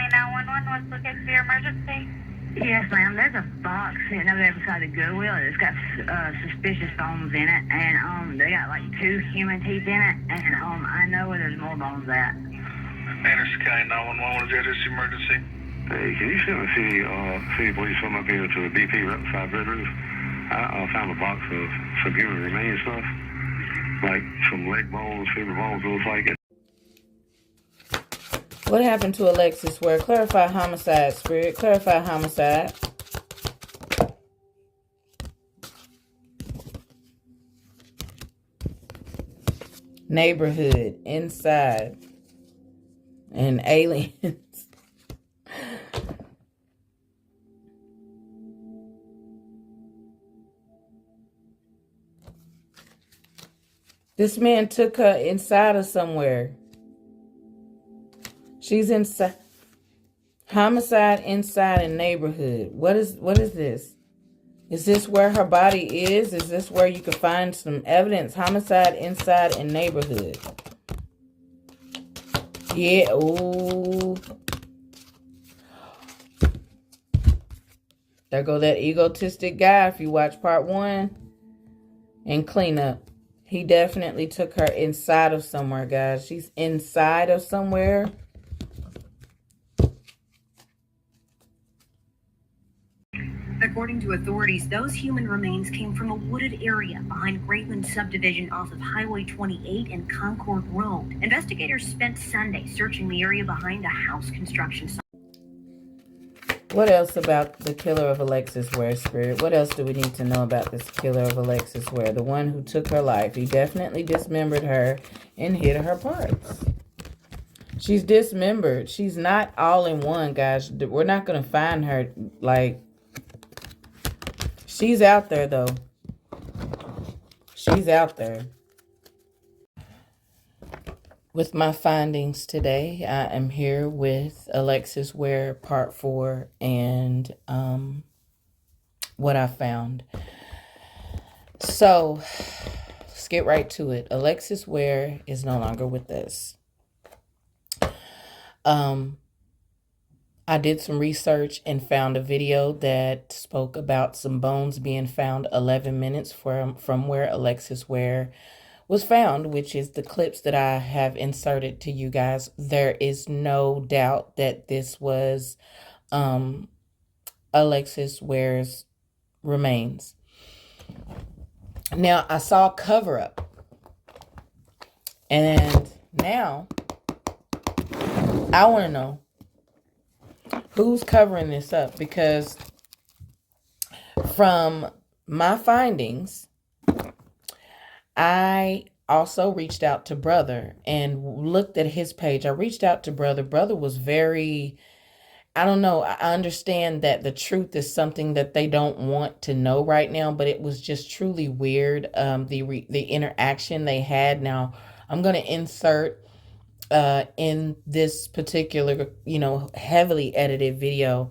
County 911, what's the case for your emergency? Yes, ma'am. There's a box sitting over there beside the Goodwill. It's got suspicious bones in it, and they got like 2 human teeth in it, and I know where there's more bones at. Anderson County 911, what is that? It's emergency. Hey, can you send a city police from up here to the BP right beside Red Roof? I found a box of some human remains stuff, like some leg bones, finger bones, looks like it. What happened to Alexis Ware? Clarify homicide, Spirit. Clarify homicide. Neighborhood, inside, and aliens. This man took her inside of somewhere. She's inside. Homicide inside a neighborhood. What is this? Is this where her body is? Is this where you can find some evidence? Homicide inside a neighborhood. Yeah. Ooh. There go that egotistic guy. If you watch part 1 and clean up. He definitely took her inside of somewhere, guys. She's inside of somewhere. According to authorities, those human remains came from a wooded area behind Greatland subdivision off of Highway 28 and Concord Road. Investigators spent Sunday searching the area behind a house construction site. What else about the killer of Alexis Ware, Spirit? What else do we need to know about this killer of Alexis Ware? The one who took her life. He definitely dismembered her and hid her parts. She's dismembered. She's not all in one, guys. We're not going to find her, like... She's out there, though. She's out there. With my findings today, I am here with Alexis Ware Part 4 and what I found. So, let's get right to it. Alexis Ware is no longer with us. I did some research and found a video that spoke about some bones being found 11 minutes from where Alexis Ware was found, which is the clips that I have inserted to you guys. There is no doubt that this was Alexis Ware's remains. Now, I saw a cover-up. And now, I want to know who's covering this up, because from my findings, I also reached out to Brother and looked at his page. I reached out to Brother. Brother was very, I don't know. I understand that the truth is something that they don't want to know right now, but it was just truly weird, the interaction they had. Now, I'm going to insert in this particular, heavily edited video,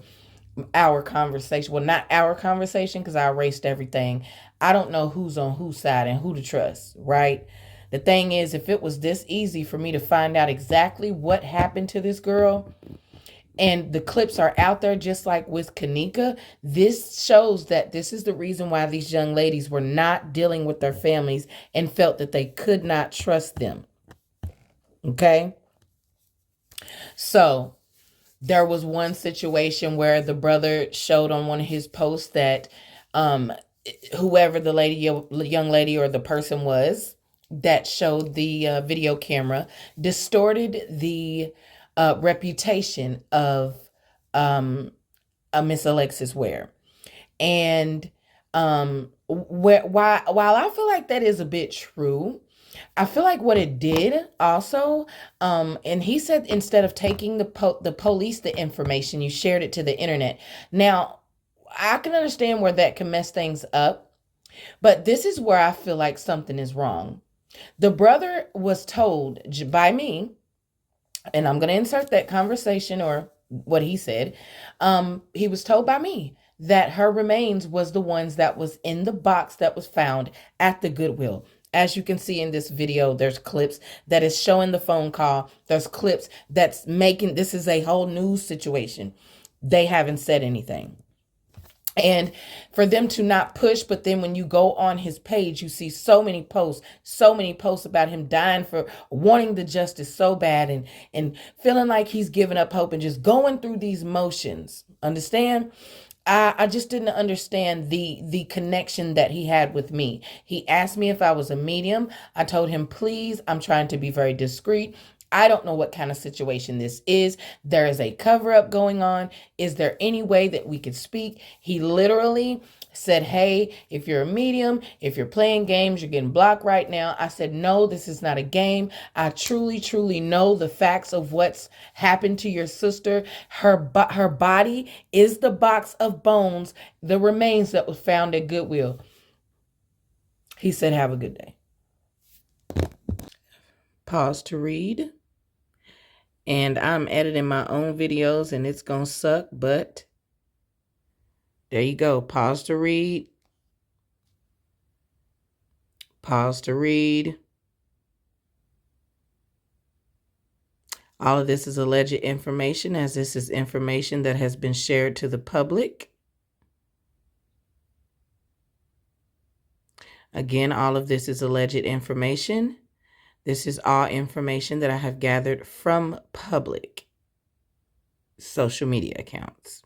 our conversation. Well, not our conversation, because I erased everything. I don't know who's on whose side and who to trust, right? The thing is, if it was this easy for me to find out exactly what happened to this girl, and the clips are out there just like with Kanika, this shows that this is the reason why these young ladies were not dealing with their families and felt that they could not trust them. Okay? So, there was one situation where the brother showed on one of his posts that whoever the young lady or the person was that showed the video camera distorted the reputation of Miss Alexis Ware. And while I feel like that is a bit true, I feel like what it did also, and he said instead of taking the police the information, you shared it to the internet. Now, I can understand where that can mess things up, but this is where I feel like something is wrong. The brother was told by me, and I'm going to insert that conversation or what he said. He was told by me that her remains was the ones that was in the box that was found at the Goodwill. As you can see in this video, there's clips that is showing the phone call. There's clips that's making, this is a whole news situation. They haven't said anything. And for them to not push, but then when you go on his page, you see so many posts about him dying for wanting the justice so bad and feeling like he's giving up hope and just going through these motions. Understand? I just didn't understand the connection that he had with me. He asked me if I was a medium. I told him, please, I'm trying to be very discreet. I don't know what kind of situation this is. There is a cover up going on. Is there any way that we could speak? He literally said, hey, if you're a medium, if you're playing games, you're getting blocked right now. I said, no, this is not a game. I truly, truly know the facts of what's happened to your sister. Her body is the box of bones, the remains that was found at Goodwill. He said, have a good day. Pause to read. And I'm editing my own videos and it's going to suck, but there you go. Pause to read. Pause to read. All of this is alleged information, as this is information that has been shared to the public. Again, all of this is alleged information. This is all information that I have gathered from public social media accounts.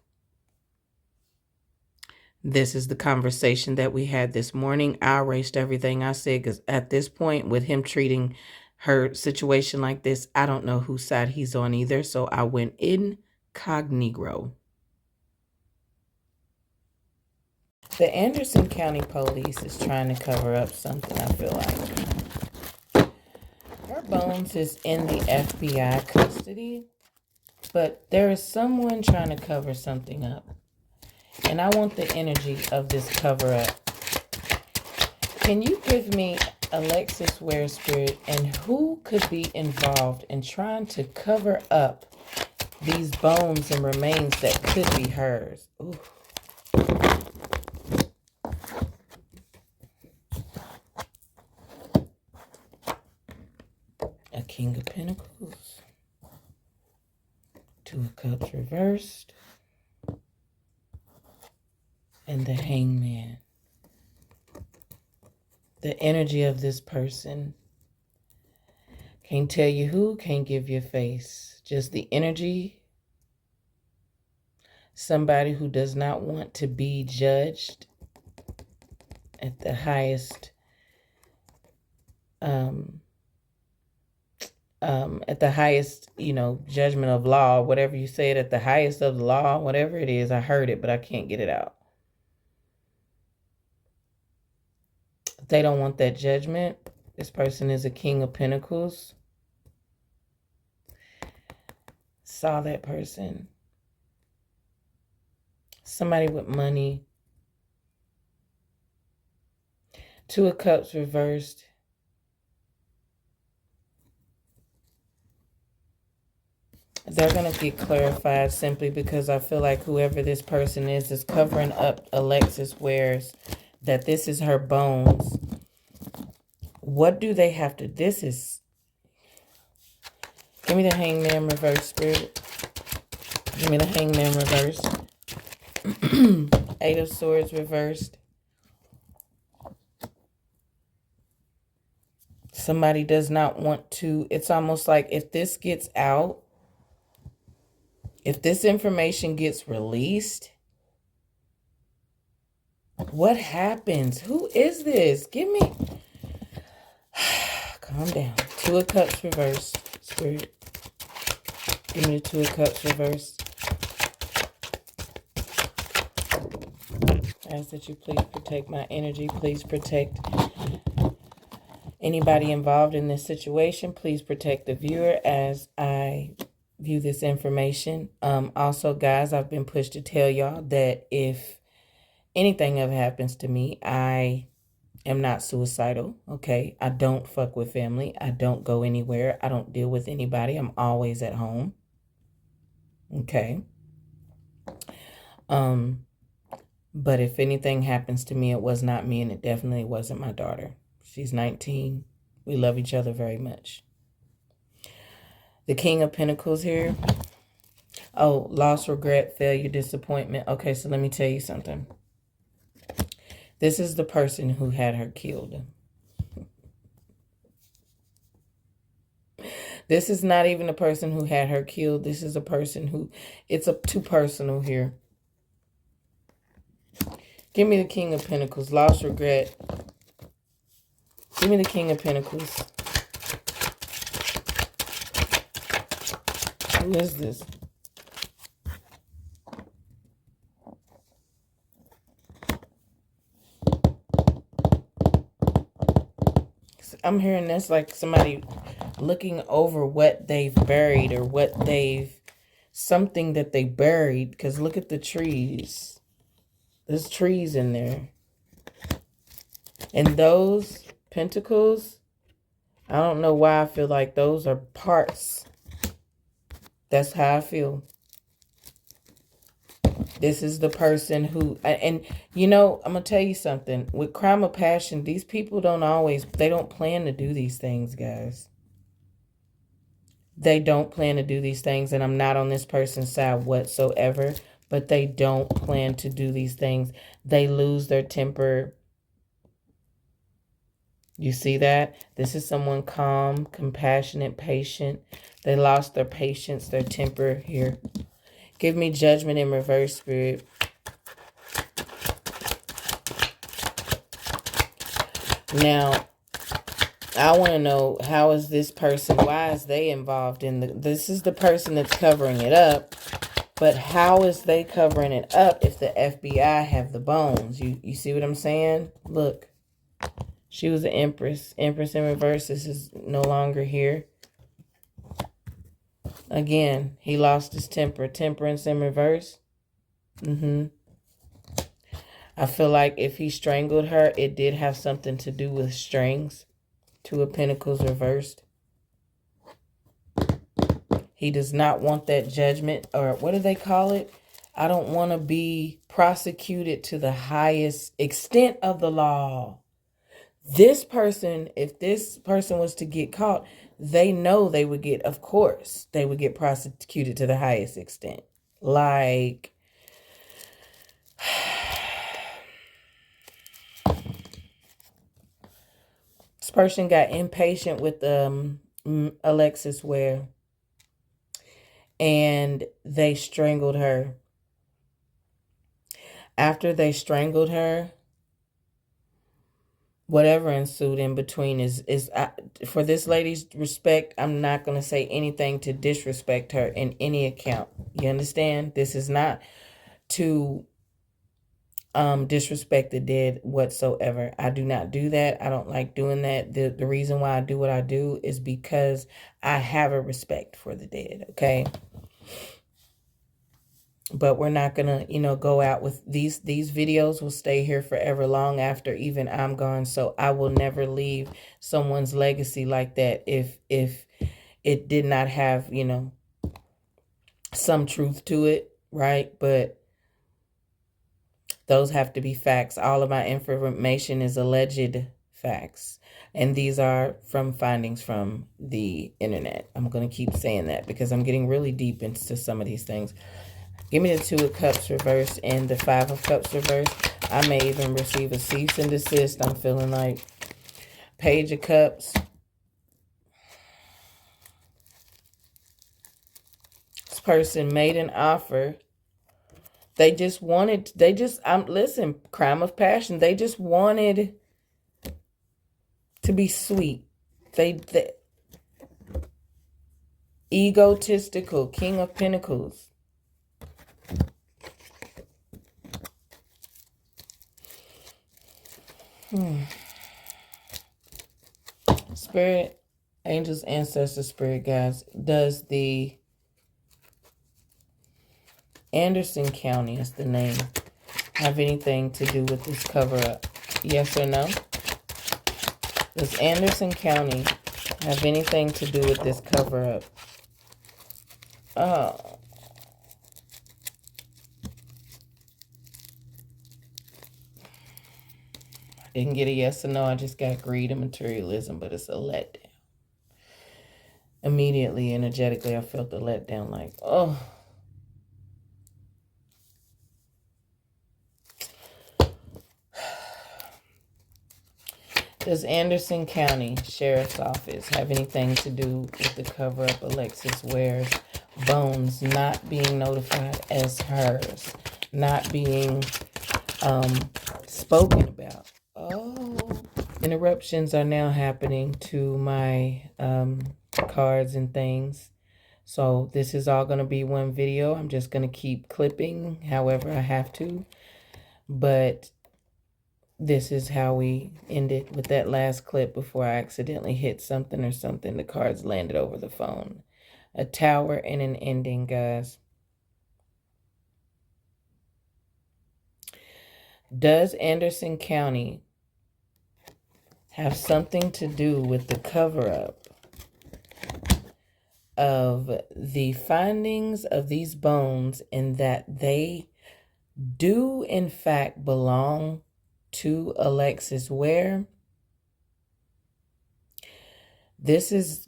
This is the conversation that we had this morning. I erased everything I said because at this point, with him treating her situation like this, I don't know whose side he's on either. So I went incognito. The Anderson County Police is trying to cover up something, I feel like. Her bones is in the FBI custody, but there is someone trying to cover something up. And I want the energy of this cover up. Can you give me Alexis WARE spirit and who could be involved in trying to cover up these bones and remains that could be hers? Ooh. A King of Pentacles. Two of Cups reversed. And the Hangman. The energy of this person. Can't tell you who, can't give you a face. Just the energy. Somebody who does not want to be judged at the highest judgment of law, whatever you said, at the highest of the law, whatever it is. I heard it, but I can't get it out. They don't want that judgment. This person is a King of Pentacles. Saw that person. Somebody with money. Two of Cups reversed. They're going to get clarified simply because I feel like whoever this person is covering up Alexis WARE's, that this is her bones. What do they have to, this is, give me the Hangman reverse, spirit. Give me the Hangman reversed. Eight of Swords reversed. Somebody does not want to, it's almost like if this gets out, if this information gets released, what happens? Who is this? Give me, calm down. Two of Cups reversed, spirit. Give me the Two of Cups reversed. I ask that you please protect my energy. Please protect anybody involved in this situation. Please protect the viewer as I view this information. Also, guys, I've been pushed to tell y'all that if anything ever happens to me, I am not suicidal, okay? I don't fuck with family. I don't go anywhere. I don't deal with anybody. I'm always at home, okay? But if anything happens to me, it was not me, and it definitely wasn't my daughter. She's 19. We love each other very much. The King of Pentacles here. Oh, loss, regret, failure, disappointment. Okay, so let me tell you something. This is the person who had her killed. This is not even the person who had her killed. This is a person who, it's too personal here. Give me the King of Pentacles. Loss, regret. Give me the King of Pentacles. Who is this? I'm hearing this like somebody looking over what they've buried or what they've, something that they buried. Because look at the trees. There's trees in there. And those pentacles, I don't know why I feel like those are parts. That's how I feel. This is the person who, and you know, I'm going to tell you something. With crime of passion, these people don't always, they don't plan to do these things, guys. They don't plan to do these things, and I'm not on this person's side whatsoever, but they don't plan to do these things. They lose their temper. You see that? This is someone calm, compassionate, patient. They lost their patience, their temper here. Give me judgment in reverse, Spirit. Now, I want to know, how is this person, why is they involved in this is the person that's covering it up, but how is they covering it up if the FBI have the bones? You see what I'm saying? Look, she was an Empress. Empress in reverse. This is no longer here. Again, he lost his temper. Temperance in reverse. I feel like if he strangled her, it did have something to do with strings. Two of Pentacles reversed. He does not want that judgment, or what do they call it? I don't want to be prosecuted to the highest extent of the law. This person, if this person was to get caught, they know they would get, of course, they would get prosecuted to the highest extent. Like, this person got impatient with ALEXIS WARE, and they strangled her. After they strangled her, whatever ensued in between is for this lady's respect, I'm not going to say anything to disrespect her in any account. You understand? This is not to disrespect the dead whatsoever. I do not do that. I don't like doing that. The reason why I do what I do is because I have a respect for the dead, okay? But we're not gonna, go out with these videos will stay here forever, long after even I'm gone. So I will never leave someone's legacy like that if it did not have, some truth to it, right? But those have to be facts. All of my information is alleged facts. And these are from findings from the internet. I'm going to keep saying that because I'm getting really deep into some of these things. Give me the Two of Cups reversed and the Five of Cups reversed. I may even receive a cease and desist. I'm feeling like Page of Cups. This person made an offer. Listen, crime of passion. They just wanted to be sweet. They egotistical, King of Pentacles. Spirit, angels, ancestors, spirit guides. Does the Anderson County, is the name, have anything to do with this cover-up? Yes or no? Does Anderson County have anything to do with this cover-up? Oh. Didn't get a yes or no. I just got greed and materialism, but it's a letdown. Immediately, energetically, I felt the letdown like, oh. Does Anderson County Sheriff's Office have anything to do with the cover-up Alexis Ware's bones not being notified as hers, not being spoken about? Oh, interruptions are now happening to my cards and things. So this is all going to be one video. I'm just going to keep clipping however I have to. But this is how we ended with that last clip before I accidentally hit something or something. The cards landed over the phone. A tower and an ending, guys. Does Anderson County have something to do with the cover-up of the findings of these bones, and that they do in fact belong to Alexis Ware? This is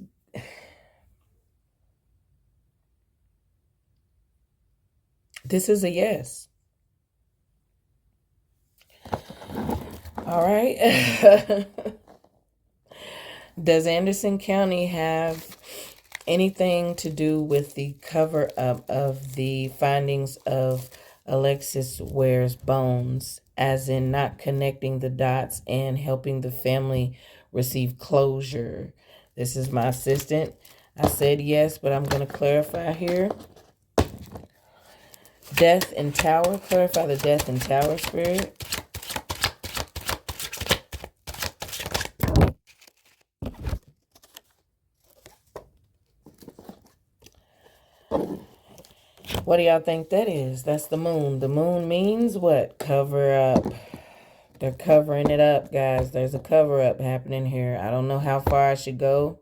a yes. All right. Does Anderson County have anything to do with the cover-up of the findings of Alexis Ware's bones, as in not connecting the dots and helping the family receive closure? This is my assistant. I said yes, but I'm going to clarify here. Death and Tower. Clarify the Death and Tower spirit. What do y'all think that is? That's the moon. The moon means what? Cover up. They're covering it up, guys. There's a cover up happening here. I don't know how far I should go.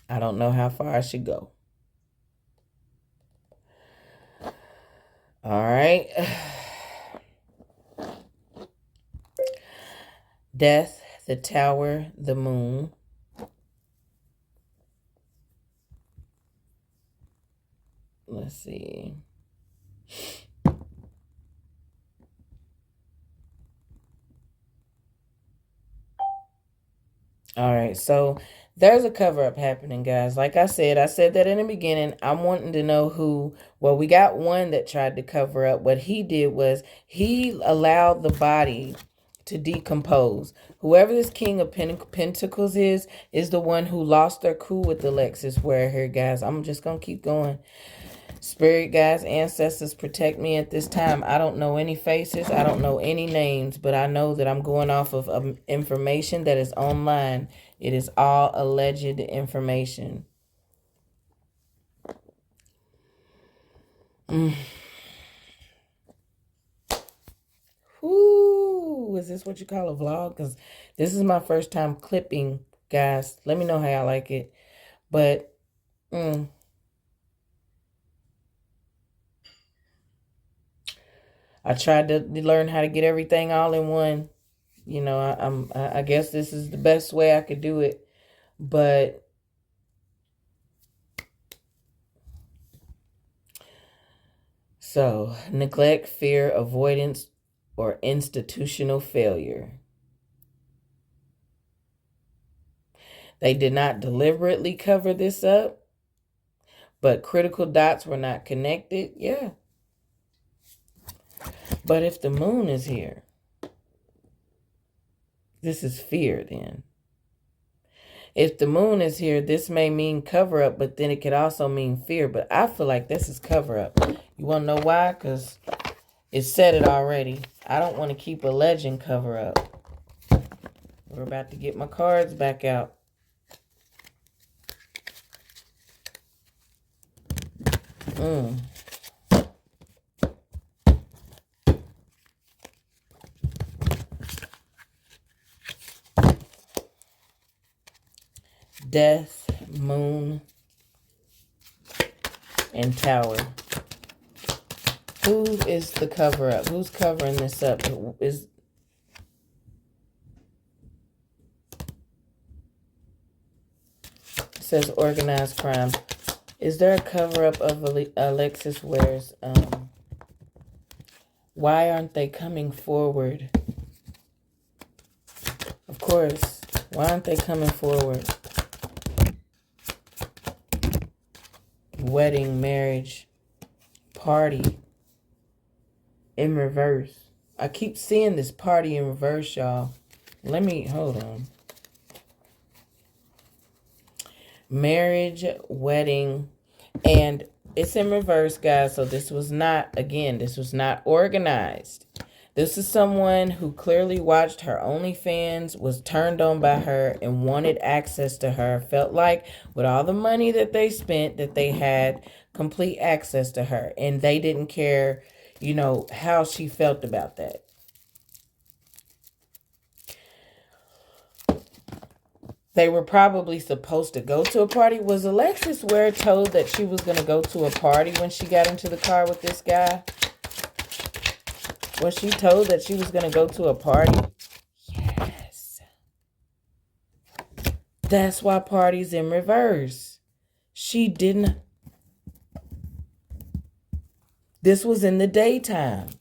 I don't know how far I should go. All right. Death, the tower, the moon. Let's see. All right, so there's a cover-up happening, guys. Like I said that in the beginning. I'm wanting to know who. Well, we got one that tried to cover up. What he did was he allowed the body to decompose. Whoever this King of Pentacles is the one who lost their cool with Alexis Ware here, guys. I'm just going to keep going. Spirit guides, ancestors, protect me at this time. I don't know any faces. I don't know any names, but I know that I'm going off of information that is online. It is all alleged information. Whoo, is this what you call a vlog? Because this is my first time clipping, guys. Let me know how y'all like it. But, I tried to learn how to get everything all in one. You know, I guess this is the best way I could do it. But so, neglect, fear, avoidance, or institutional failure. They did not deliberately cover this up, but critical dots were not connected. Yeah. But if the moon is here, this is fear then. If the moon is here, this may mean cover up, but then it could also mean fear. But I feel like this is cover up. You want to know why? Because it said it already. I don't want to keep a legend cover up. We're about to get my cards back out. Death, moon, and tower. Who is the cover up? Who's covering this up? says organized crime. Is there a cover-up of Alexis Ware's? Why aren't they coming forward? Of course. Why aren't they coming forward? Wedding, marriage, party in reverse. I keep seeing this party in reverse, y'all. Hold on. Marriage, wedding, and it's in reverse, guys. So this was not organized. This is someone who clearly watched her OnlyFans, was turned on by her, and wanted access to her. Felt like with all the money that they spent, that they had complete access to her. And they didn't care, how she felt about that. They were probably supposed to go to a party. Was Alexis Ware told that she was going to go to a party when she got into the car with this guy? Was she told that she was going to go to a party? Yes. That's why party's in reverse. She didn't. This was in the daytime.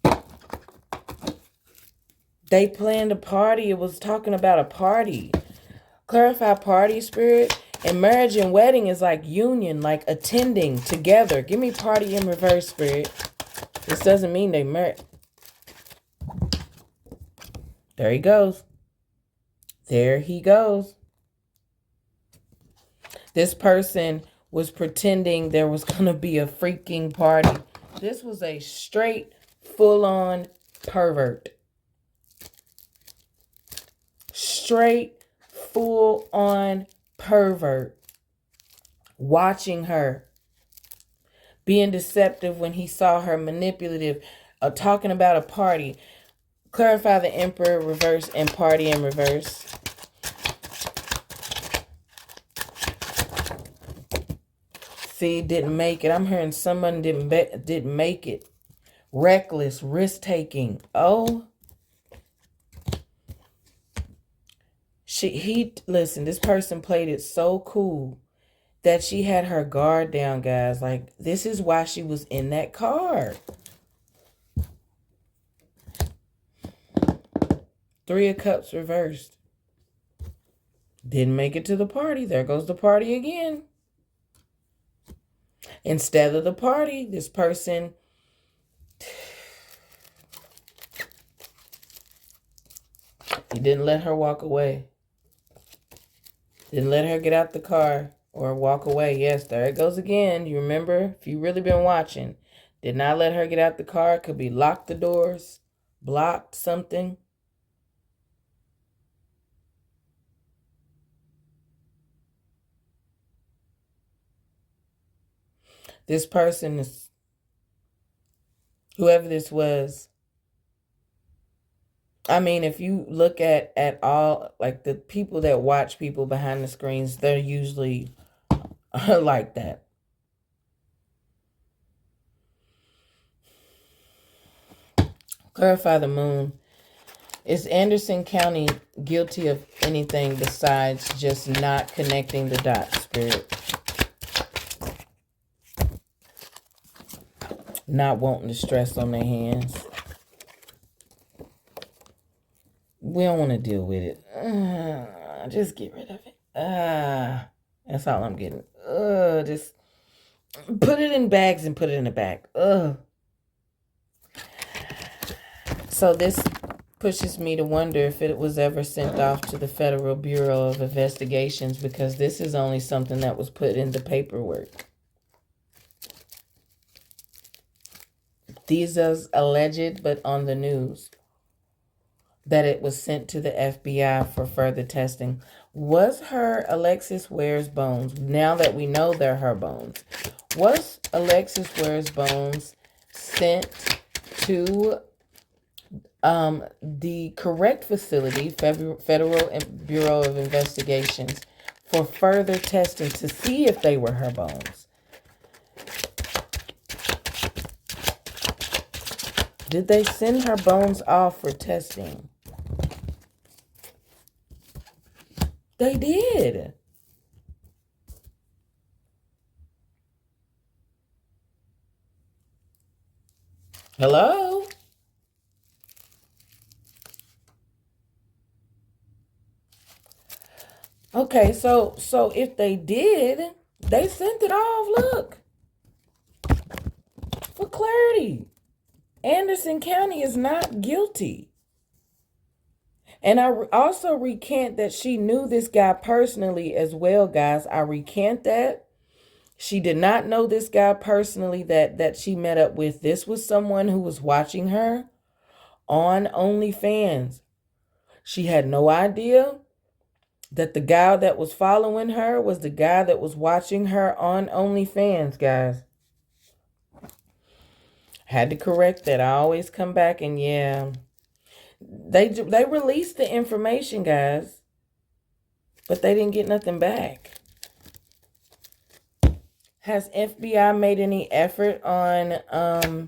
They planned a party. It was talking about a party. Clarify party, spirit. And marriage and wedding is like union, like attending together. Give me party in reverse, spirit. This doesn't mean they married. There he goes. There he goes. This person was pretending there was going to be a freaking party. This was a straight, full-on pervert. Straight, full-on pervert. Watching her. Being deceptive when he saw her, manipulative. Talking about a party. Clarify the Emperor reverse and party in reverse. See, didn't make it. I'm hearing someone didn't make it. Reckless, risk-taking. Oh. Listen, this person played it so cool that she had her guard down, guys. Like, this is why she was in that car. 3 of Cups reversed. Didn't make it to the party. There goes the party again. Instead of the party, this person... He didn't let her walk away. Didn't let her get out the car or walk away. Yes, there it goes again. You remember, if you really been watching, did not let her get out the car. Could be locked the doors, blocked something. This person is, whoever this was, I mean, if you look at all, like the people that watch people behind the screens, they're usually like that. Clarify the moon. Is Anderson County guilty of anything besides just not connecting the dots, spirit? Not wanting the stress on their hands. We don't want to deal with it. Just get rid of it. That's all I'm getting. Just put it in bags and put it in the bag. So this pushes me to wonder if it was ever sent off to the Federal Bureau of Investigations, because this is only something that was put in the paperwork. These are alleged, but on the news, that it was sent to the FBI for further testing. Was her Alexis Ware's bones, now that we know they're her bones, was Alexis Ware's bones sent to the correct facility, Federal Bureau of Investigations, for further testing to see if they were her bones? Did they send her bones off for testing? They did. Hello? Okay, so if they did, they sent it off. Look, for clarity, Anderson County is not guilty. And I also recant that she knew this guy personally as well, guys. I recant that. She did not know this guy personally that she met up with. This was someone who was watching her on OnlyFans. She had no idea that the guy that was following her was the guy that was watching her on OnlyFans, guys. Had to correct that. I always come back and yeah, they released the information, guys, but they didn't get nothing back. Has FBI made any effort on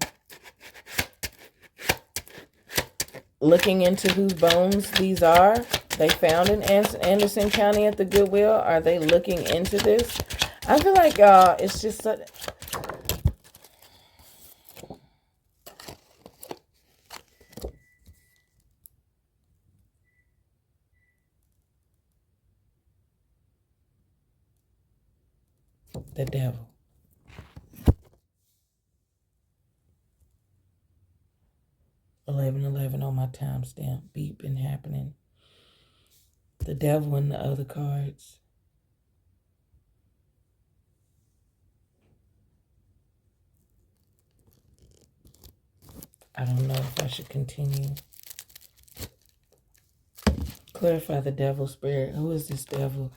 looking into whose bones these are? They found in Anderson County at the Goodwill. Are they looking into this? I feel like it's just such... The devil. $11:11 on my timestamp. Beeping happening. The devil and the other cards. I don't know if I should continue. Clarify the devil spirit. Who is this devil?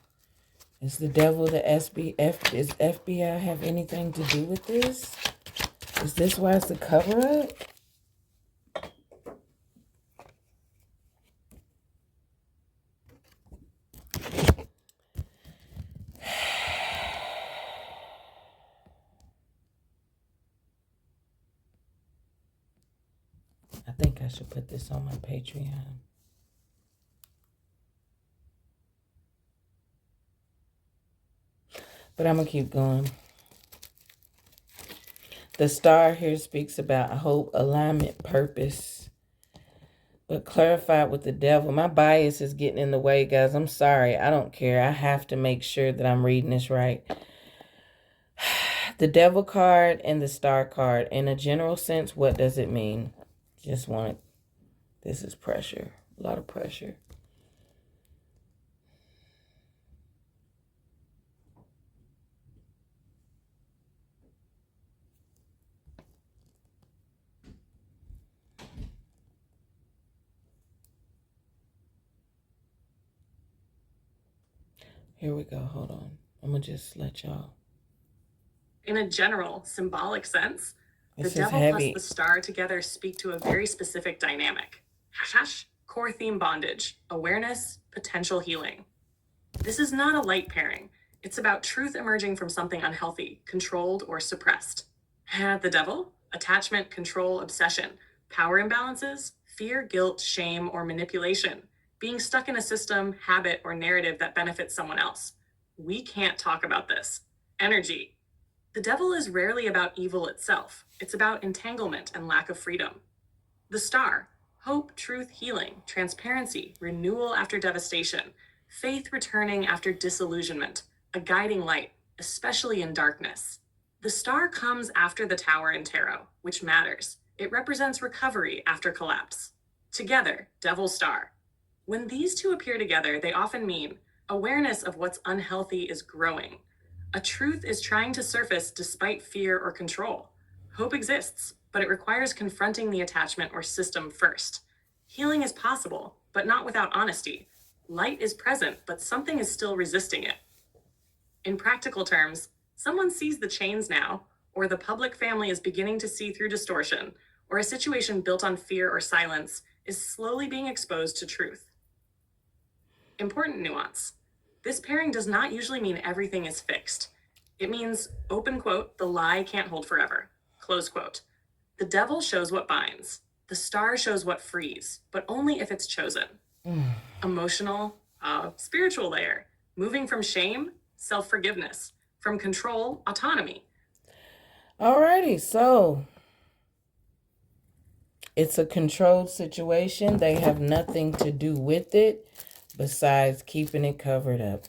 Is the devil the SBF? Does FBI have anything to do with this? Is this why it's a cover-up? I think I should put this on my Patreon. But I'm going to keep going. The star here speaks about hope, alignment, purpose. But clarified with the devil. My bias is getting in the way, guys. I'm sorry. I don't care. I have to make sure that I'm reading this right. The devil card and the star card. In a general sense, what does it mean? Just want it. This is pressure. A lot of pressure. Here we go. Hold on. I'm going to just let y'all. In a general, symbolic sense, the This is devil heavy. plus the star together speak to a very specific dynamic. Core theme bondage, awareness, potential healing. This is not a light pairing. It's about truth emerging from something unhealthy, controlled, or suppressed. The devil, attachment, control, obsession, power imbalances, fear, guilt, shame, or manipulation, being stuck in a system, habit, or narrative that benefits someone else. We can't talk about this. Energy. The devil is rarely about evil itself. It's about entanglement and lack of freedom. The star, hope, truth, healing, transparency, renewal after devastation, faith returning after disillusionment, a guiding light, especially in darkness. The star comes after the tower in tarot, which matters. It represents recovery after collapse. Together, devil star. When these two appear together, they often mean awareness of what's unhealthy is growing. A truth is trying to surface despite fear or control. Hope exists, but it requires confronting the attachment or system first. Healing is possible, but not without honesty. Light is present, but something is still resisting it. In practical terms, someone sees the chains now, or the public family is beginning to see through distortion, or a situation built on fear or silence is slowly being exposed to truth. Important nuance. This pairing does not usually mean everything is fixed. It means, open quote, the lie can't hold forever, close quote. The devil shows what binds. The star shows what frees, but only if it's chosen. Emotional, spiritual layer, moving from shame, self-forgiveness, from control, autonomy. Alrighty, so It's a controlled situation. They have nothing to do with it besides keeping it covered up.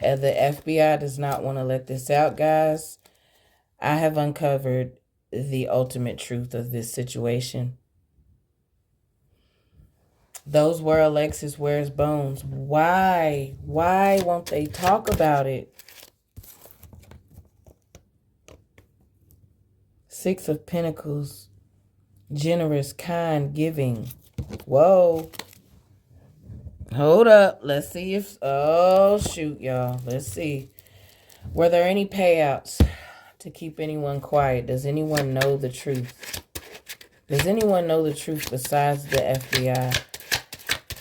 And the FBI does not want to let this out, guys. I have uncovered the ultimate truth of this situation. Those were Alexis Ware's bones. Why? Why won't they talk about it? Six of Pentacles. Generous, kind, giving. Whoa. Hold up. Let's see if... Oh, shoot, y'all. Let's see. Were there any payouts to keep anyone quiet? Does anyone know the truth? Does anyone know the truth besides the FBI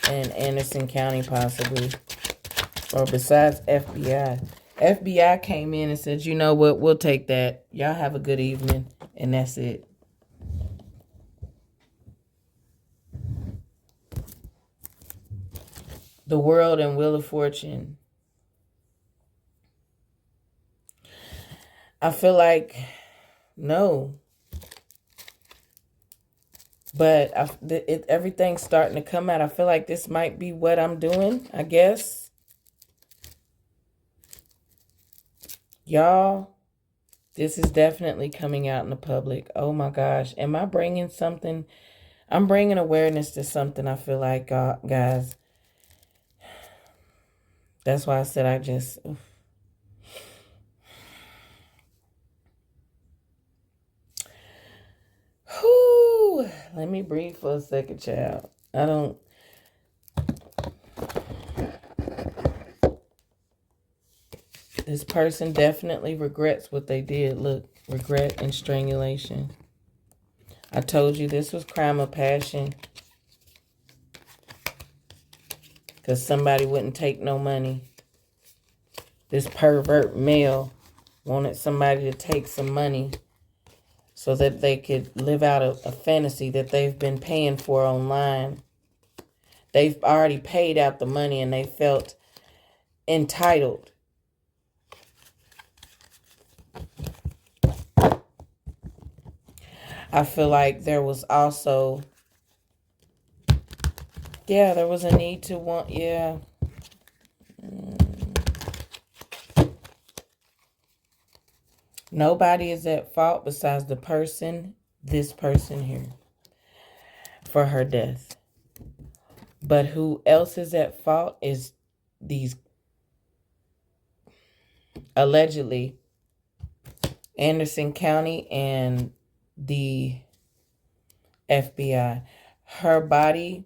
and Anderson County possibly? Or besides FBI? FBI came in and said, you know what? We'll take that. Y'all have a good evening. And that's it. The World and Wheel of Fortune. I feel like, no. But everything's starting to come out. I feel like this might be what I'm doing, I guess. Y'all, this is definitely coming out in the public. Oh my gosh. Am I bringing something? I'm bringing awareness to something, I feel like, guys. That's why I said I just... Whew. Let me breathe for a second, child. I don't... This person definitely regrets what they did. Look, regret and strangulation. I told you this was crime of passion. Because somebody wouldn't take no money. This pervert male wanted somebody to take some money so that they could live out a fantasy that they've been paying for online. They've already paid out the money and they felt entitled. I feel like there was also, yeah, there was a need to want, yeah. Nobody is at fault besides the person, this person here, for her death. But who else is at fault is these, allegedly, Anderson County and the FBI. Her body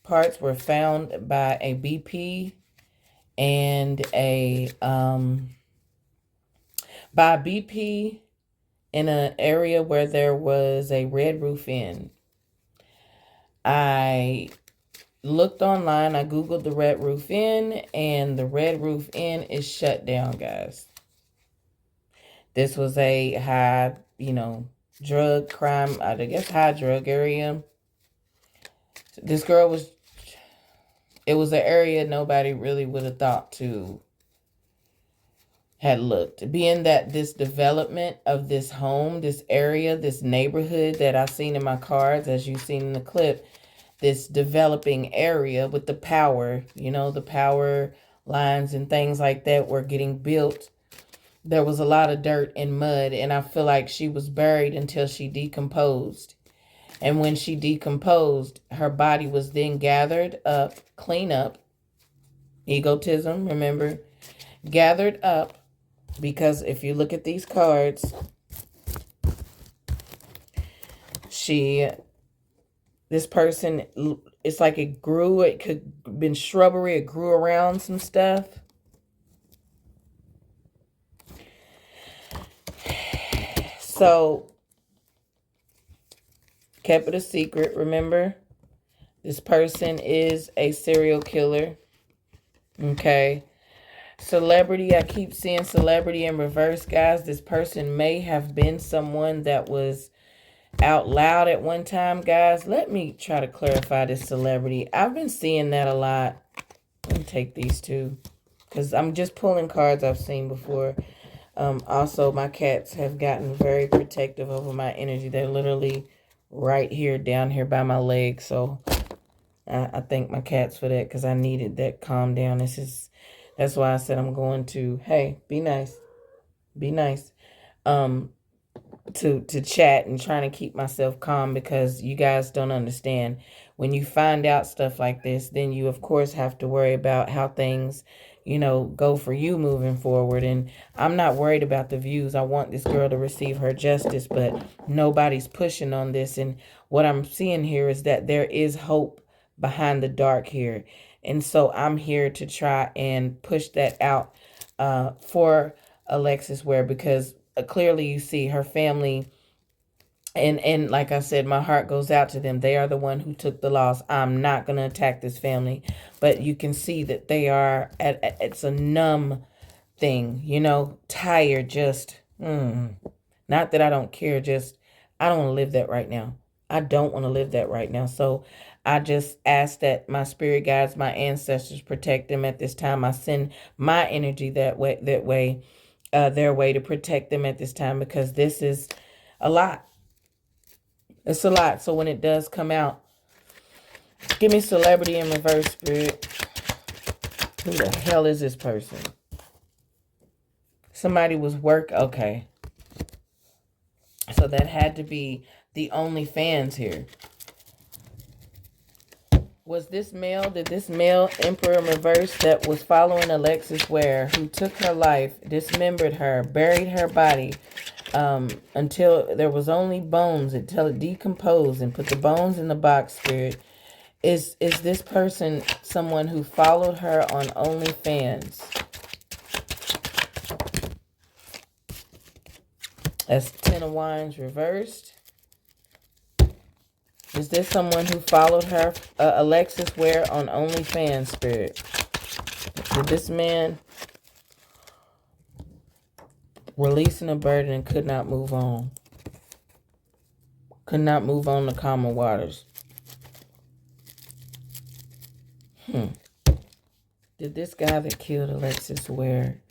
parts were found by a BP and by BP in an area where there was a Red Roof Inn. I looked online, I Googled the Red Roof Inn, and the Red Roof Inn is shut down, guys. This was a high, drug crime, I guess high drug area. This girl it was an area nobody really would have thought to had looked. Being that this development of this home, this area, this neighborhood that I've seen in my cards, as you've seen in the clip, this developing area with the power, the power lines and things like that were getting built. There was a lot of dirt and mud, and I feel like she was buried until she decomposed. And when she decomposed, her body was then gathered up, clean up, egotism, remember, gathered up, because if you look at these cards, this person, it's like it could have been shrubbery, it grew around some stuff. So, kept it a secret, remember? This person is a serial killer. Okay. Celebrity, I keep seeing celebrity in reverse, guys. This person may have been someone that was out loud at one time, guys. Let me try to clarify this celebrity. I've been seeing that a lot. Let me take these two, because I'm just pulling cards I've seen before. Also, my cats have gotten very protective over my energy. They're literally right here, down here by my leg. So I thank my cats for that because I needed that calm down. That's why I said I'm going to, hey, be nice. Be nice. To chat and trying to keep myself calm because you guys don't understand. When you find out stuff like this, then you of course have to worry about how things, go for you moving forward. And I'm not worried about the views. I want this girl to receive her justice, but nobody's pushing on this. And what I'm seeing here is that there is hope behind the dark here. And so I'm here to try and push that out for Alexis Ware, because clearly you see her family, and like I said, my heart goes out to them. They are the one who took the loss. I'm not going to attack this family, but you can see that they are it's a numb thing, tired, just not that I don't care, just I don't want to live that right now. I don't want to live that right now. So I just ask that my spirit guides, my ancestors, protect them at this time. I send my energy their way to protect them at this time, because this is a lot. It's a lot. So when it does come out, give me celebrity in reverse, spirit. Who the hell is this person? Somebody was okay. So that had to be the OnlyFans here. Was this male? Did this male Emperor in reverse that was following Alexis Ware, who took her life, dismembered her, buried her body until there was only bones, until it decomposed, and put the bones in the box, spirit? Is this person someone who followed her on OnlyFans? That's 10 of Wands reversed. Is this someone who followed her, Alexis Ware, on OnlyFans, spirit? Did this man releasing a burden and could not move on? Could not move on to calmer waters. Did this guy that killed Alexis Ware,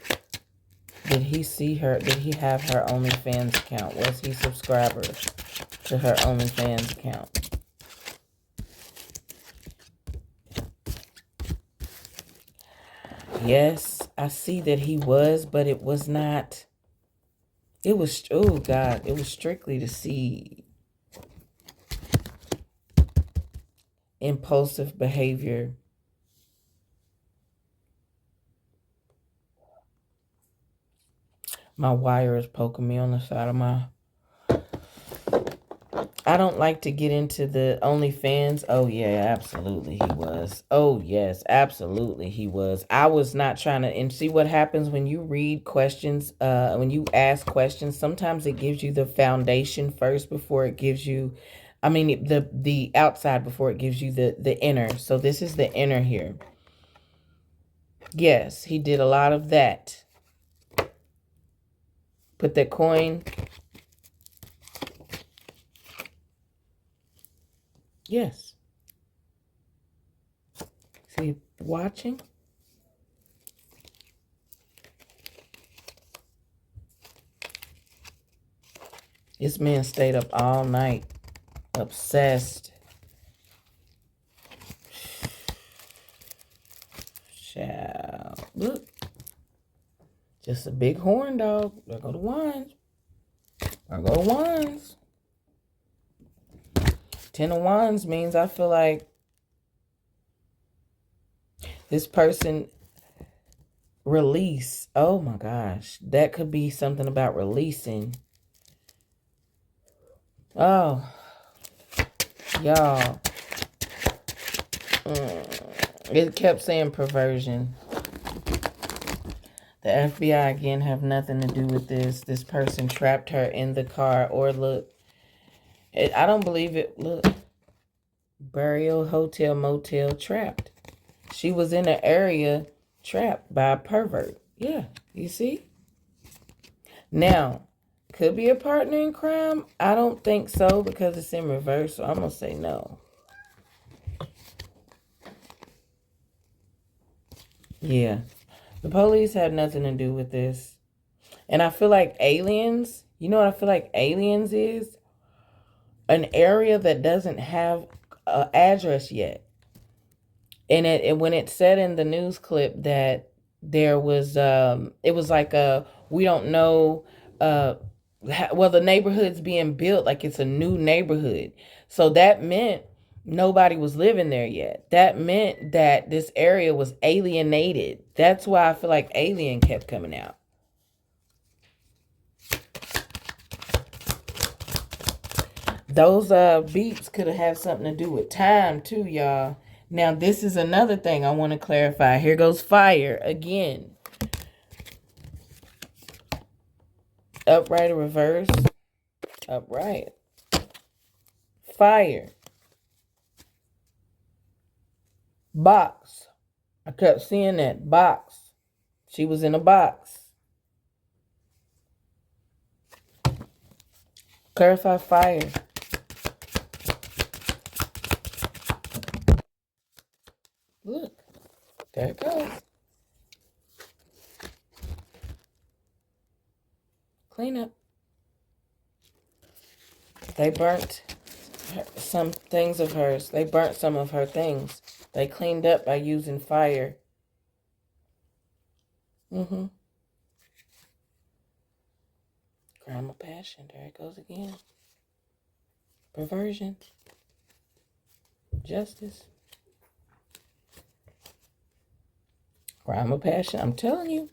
did he see her? Did he have her OnlyFans account? Was he subscriber to her OnlyFans account? Yes, I see that he was, but it was not. It was, oh God, it was strictly to see impulsive behavior. My wire is poking me on the side of my... I don't like to get into the OnlyFans. Oh, yeah, absolutely he was. Oh, yes, absolutely he was. I was not trying to... And see what happens when you read questions, when you ask questions, sometimes it gives you the foundation first before it gives you... I mean, the outside before it gives you the inner. So this is the inner here. Yes, he did a lot of that. Put that coin... Yes. See, watching. This man stayed up all night, obsessed. Child, look. Just a big horn dog. There go the wands. There go the wands. 10 of Wands means I feel like this person release. Oh my gosh. That could be something about releasing. Oh. Y'all. It kept saying perversion. The FBI again have nothing to do with this. This person trapped her in the car. Or look. I don't believe it. Look. Burial, hotel, motel, trapped. She was in an area trapped by a pervert. Yeah, you see? Now, could be a partner in crime? I don't think so because it's in reverse, so I'm going to say no. Yeah. The police had nothing to do with this. And I feel like aliens, you know what I feel like aliens is? An area that doesn't have an address yet. And when it said in the news clip that there was, it was like we don't know, well, the neighborhood's being built like it's a new neighborhood. So that meant nobody was living there yet. That meant that this area was alienated. That's why I feel like alien kept coming out. Those beeps could have had something to do with time too, y'all. Now, this is another thing I want to clarify. Here goes fire again. Upright or reverse? Upright. Fire. Box. I kept seeing that. Box. She was in a box. Clarify fire. Look. There it goes. Clean up. They burnt some things of hers. They burnt some of her things. They cleaned up by using fire. Crime of passion. There it goes again. Perversion. Justice. Crime of passion. I'm telling you.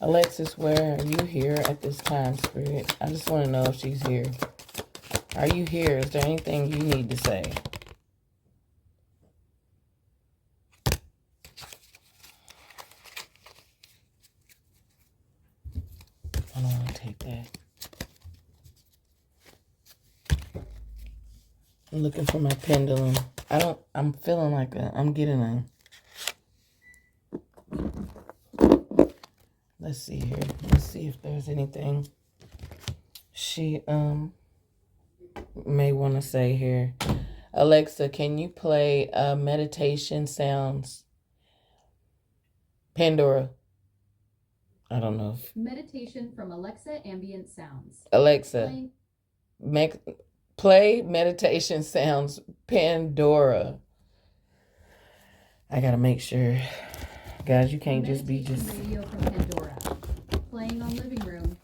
Alexis, where are you here at this time, Spirit? I just want to know if she's here. Are you here? Is there anything you need to say? I don't want to take that. I'm looking for my pendulum. I'm feeling like I'm getting a... Let's see here. Let's see if there's anything she may want to say here. Alexa, can you play meditation sounds? Pandora. I don't know. Meditation from Alexa ambient sounds. Alexa, play meditation sounds Pandora. I gotta make sure. Guys, you can't just be just... Radio from Pandora. Playing on living room.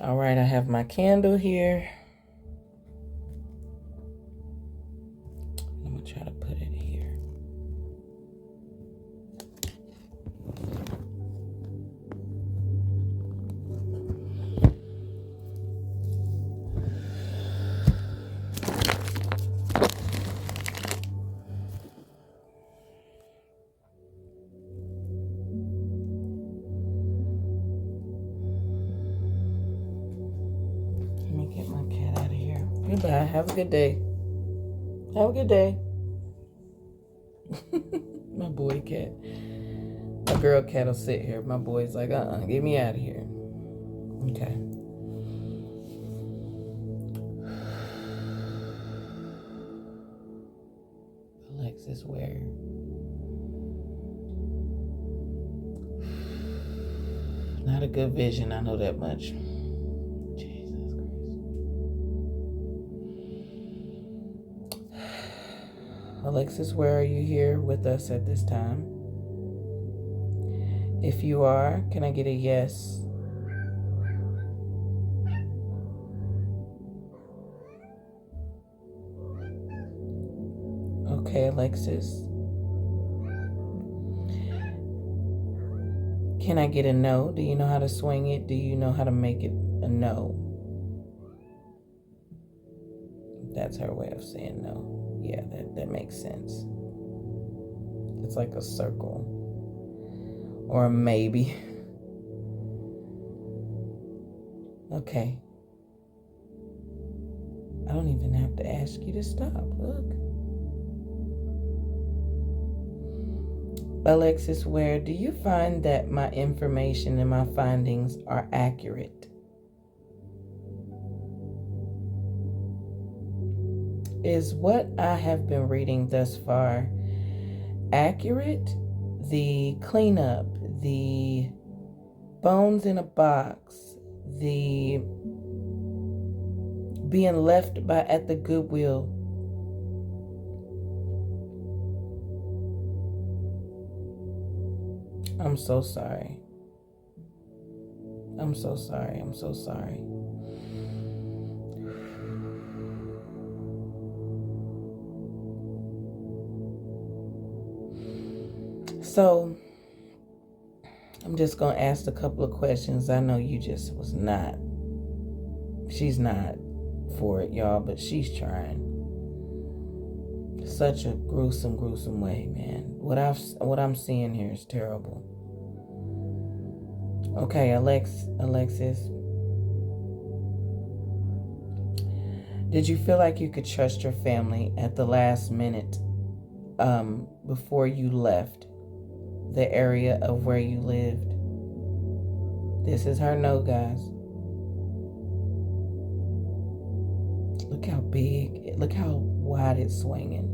All right, I have my candle here. I'm gonna try to put it here. Goodbye. Have a good day. Have a good day. My boy cat. My girl cat will sit here. My boy's like, get me out of here. Okay. Alexis, where? Not a good vision, I know that much. Alexis, where are you here with us at this time? If you are, can I get a yes? Okay, Alexis. Can I get a no? Do you know how to swing it? Do you know how to make it a no? That's her way of saying no. Yeah, that makes sense. It's like a circle. Or a maybe. Okay. I don't even have to ask you to stop. Look. Alexis, where do you find that my information and my findings are accurate? is what I have been reading thus far accurate? The cleanup, the bones in a box, the being left at the Goodwill. I'm so sorry. I'm so sorry. I'm so sorry. So, I'm just going to ask a couple of questions. I know you just she's not for it, y'all, but she's trying. Such a gruesome way, man. What I'm seeing here is terrible. Okay, Alexis. Did you feel like you could trust your family at the last minute before you left the area of where you lived? This is her no, guys. Look how big, look how wide it's swinging.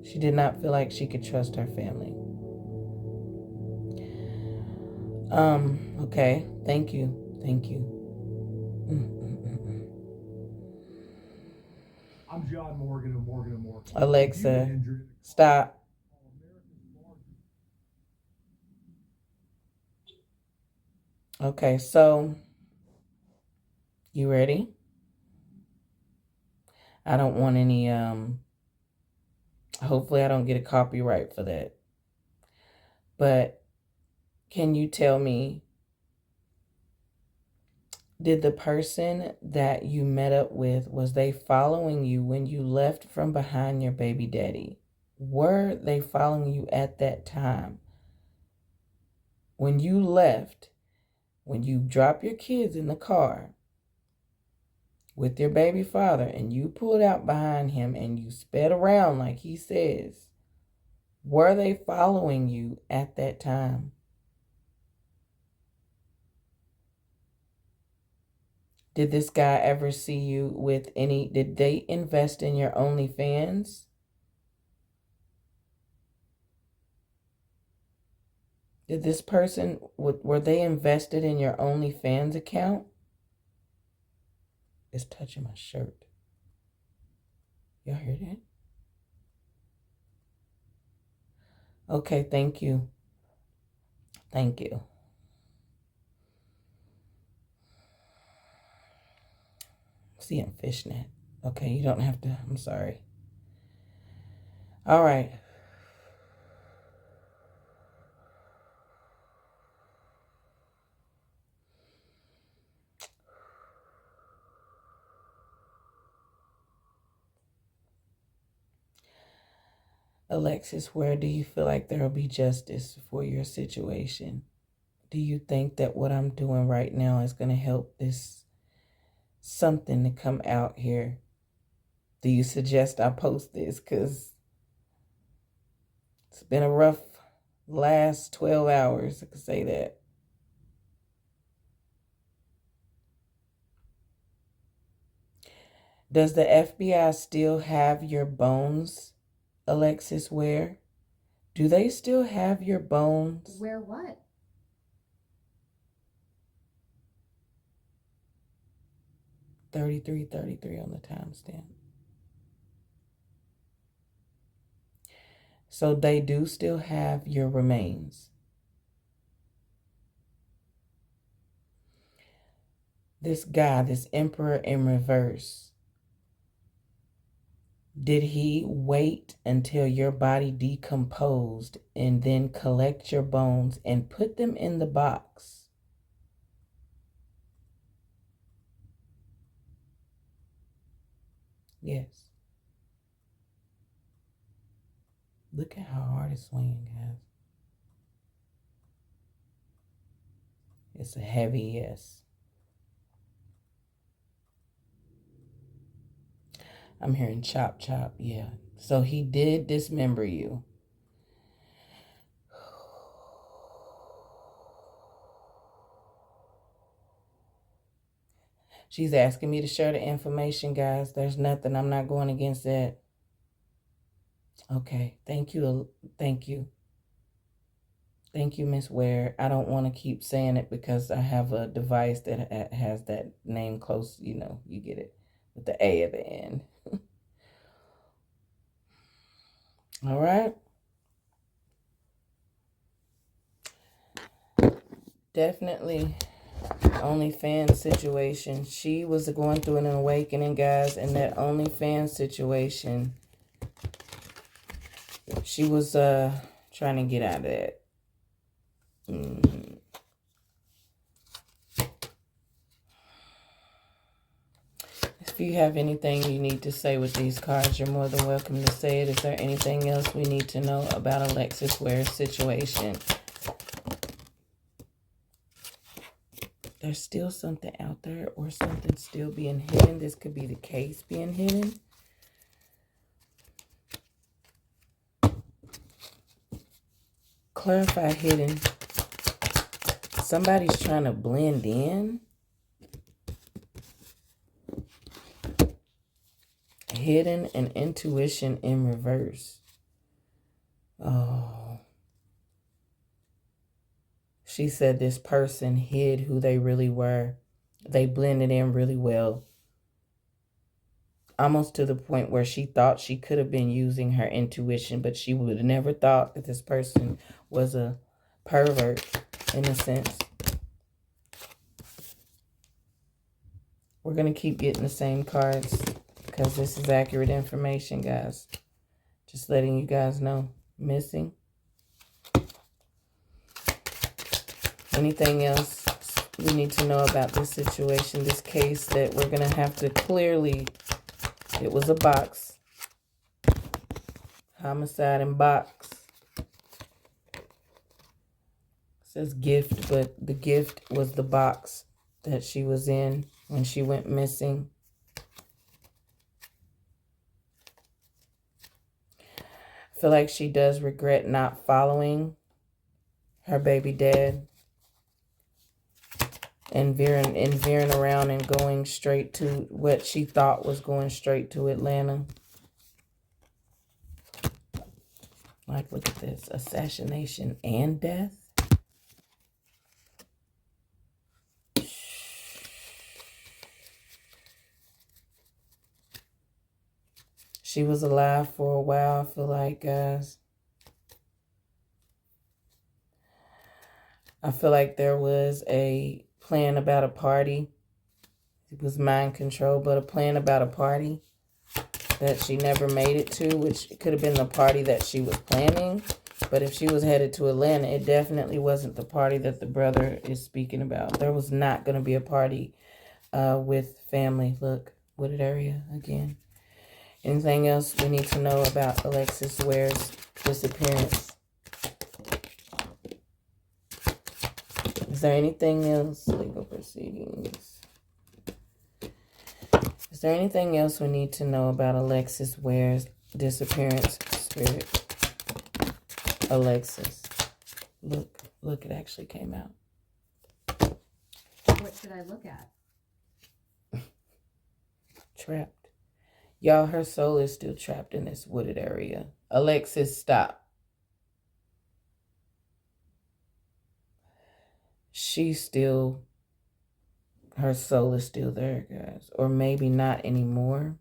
She did not feel like she could trust her family. Okay, thank you. I'm John Morgan of Morgan & Morgan. Alexa, stop. Okay, so you ready? I don't want any hopefully I don't get a copyright for that. But can you tell me, did the person that you met up with, was they following you when you left from behind your baby daddy? Were they following you at that time? When you left, when you dropped your kids in the car with your baby father and you pulled out behind him and you sped around like he says, were they following you at that time? Did this guy ever see you with did they invest in your OnlyFans? Did this person, were they invested in your OnlyFans account? It's touching my shirt. Y'all hear that? Okay, thank you. See, I'm fishnet. Okay, you don't have to, I'm sorry. All right. Alexis, where do you feel like there will be justice for your situation? Do you think that what I'm doing right now is going to help this something to come out here? Do you suggest I post this? Because it's been a rough last 12 hours, I could say that. Does the FBI still have your bones, Alexis Ware? Do they still have your bones? Where what? $33.33 on the timestamp. So they do still have your remains. This guy, this emperor in reverse, did he wait until your body decomposed and then collect your bones and put them in the box? Yes. Look at how hard it's swinging, guys. It's a heavy yes. I'm hearing chop, chop. Yeah. So he did dismember you. She's asking me to share the information, guys. There's nothing. I'm not going against that. Okay. Thank you. Thank you. Thank you, Miss Ware. I don't want to keep saying it because I have a device that has that name close. You know, you get it with the A at the end. All right. Definitely OnlyFans situation. She was going through an awakening, guys, and that OnlyFans situation, she was trying to get out of that. If you have anything you need to say with these cards, you're more than welcome to say it. Is there anything else we need to know about Alexis Ware's situation? There's still something out there, or something still being hidden. This could be the case being hidden. Clarify hidden. Somebody's trying to blend in. Hidden and intuition in reverse. Oh. She said this person hid who they really were. They blended in really well. Almost to the point where she thought she could have been using her intuition, but she would have never thought that this person was a pervert in a sense. We're going to keep getting the same cards because this is accurate information, guys. Just letting you guys know. Missing. Anything else we need to know about this situation, this case, that we're going to have to clearly... It was a box. Homicide in box. It says gift, but the gift was the box that she was in when she went missing. I feel like she does regret not following her baby dad and veering around and going straight to what she thought was going straight to Atlanta. Like, look at this. Assassination and death. She was alive for a while, I feel like, guys. I feel like there was a plan about a party. It was mind control, but a plan about a party that she never made it to, which could have been the party that she was planning. But if she was headed to Atlanta, it definitely wasn't the party that the brother is speaking about. There was not going to be a party with family. Look, wooded area again. Anything else we need to know about Alexis Ware's disappearance? Is there anything else? Legal proceedings. Is there anything else we need to know about Alexis Ware's disappearance? Spirit. Alexis. Look, it actually came out. What should I look at? Trapped. Y'all, her soul is still trapped in this wooded area. Alexis, stop. She's still, her soul is still there, guys. Or maybe not anymore.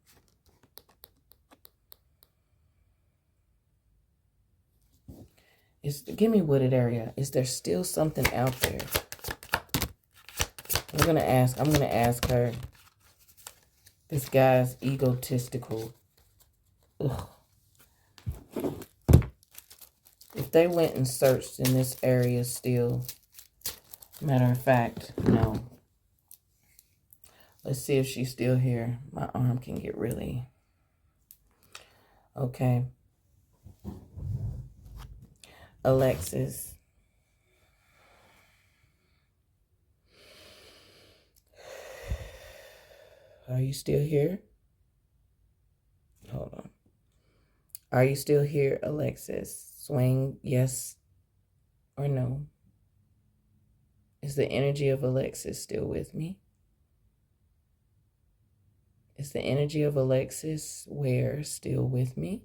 Give me wooded area. Is there still something out there? I'm going to ask her. This guy's egotistical. Ugh. If they went and searched in this area still, matter of fact, no. Let's see if she's still here. My arm can get really... Okay. Alexis. Are you still here? Hold on. Are you still here, Alexis? Swing yes or no. Is the energy of Alexis still with me? Is the energy of Alexis Ware still with me?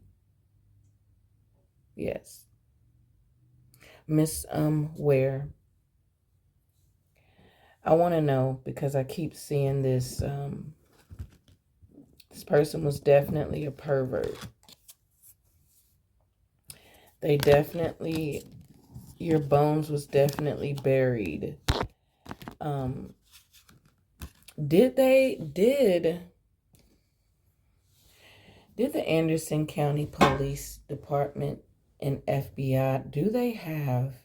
Yes. Miss Ware, I want to know, because I keep seeing this, this person was definitely a pervert. They definitely, your bones was definitely buried. Did the Anderson County Police Department and FBI, do they have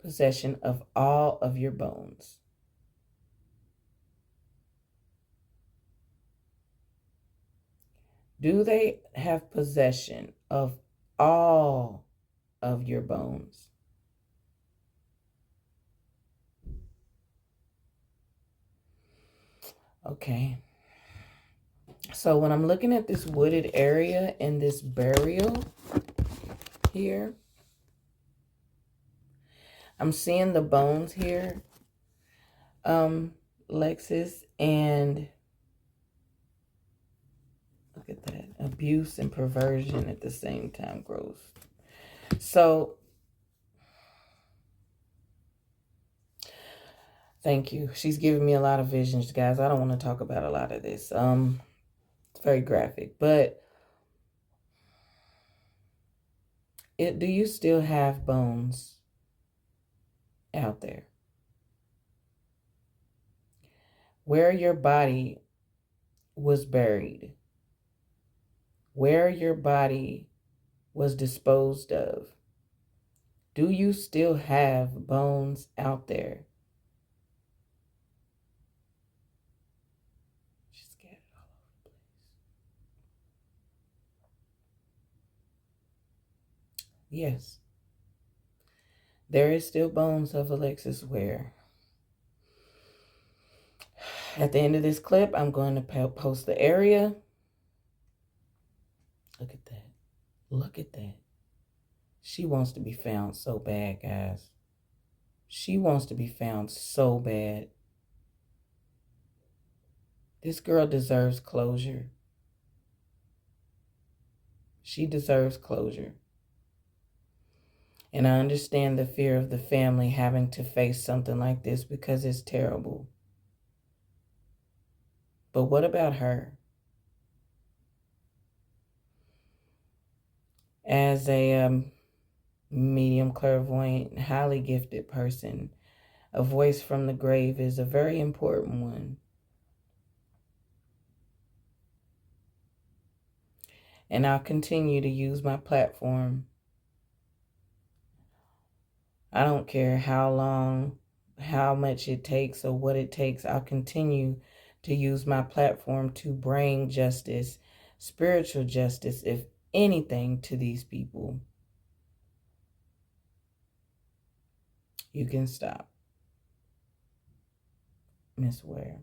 possession of all of your bones? Do they have possession of all of your bones? Okay. So when I'm looking at this wooded area and this burial here, I'm seeing the bones here, Lexus, and look at that. Abuse and perversion at the same time, gross. So, thank you. She's giving me a lot of visions, guys. I don't want to talk about a lot of this. It's very graphic, but do you still have bones out there? Where your body was buried, where your body was disposed of, do you still have bones out there? She's scattered all over the place. Yes. There is still bones of Alexis Ware. At the end of this clip, I'm going to post the area. Look at that. Look at that. She wants to be found so bad, guys. She wants to be found so bad. This girl deserves closure. She deserves closure. And I understand the fear of the family having to face something like this because it's terrible. But what about her? As a medium clairvoyant, highly gifted person, a voice from the grave is a very important one. And I'll continue to use my platform. I don't care how long, how much it takes, or what it takes. I'll continue to use my platform to bring justice, spiritual justice, if anything, to these people. You can stop. Miss Ware.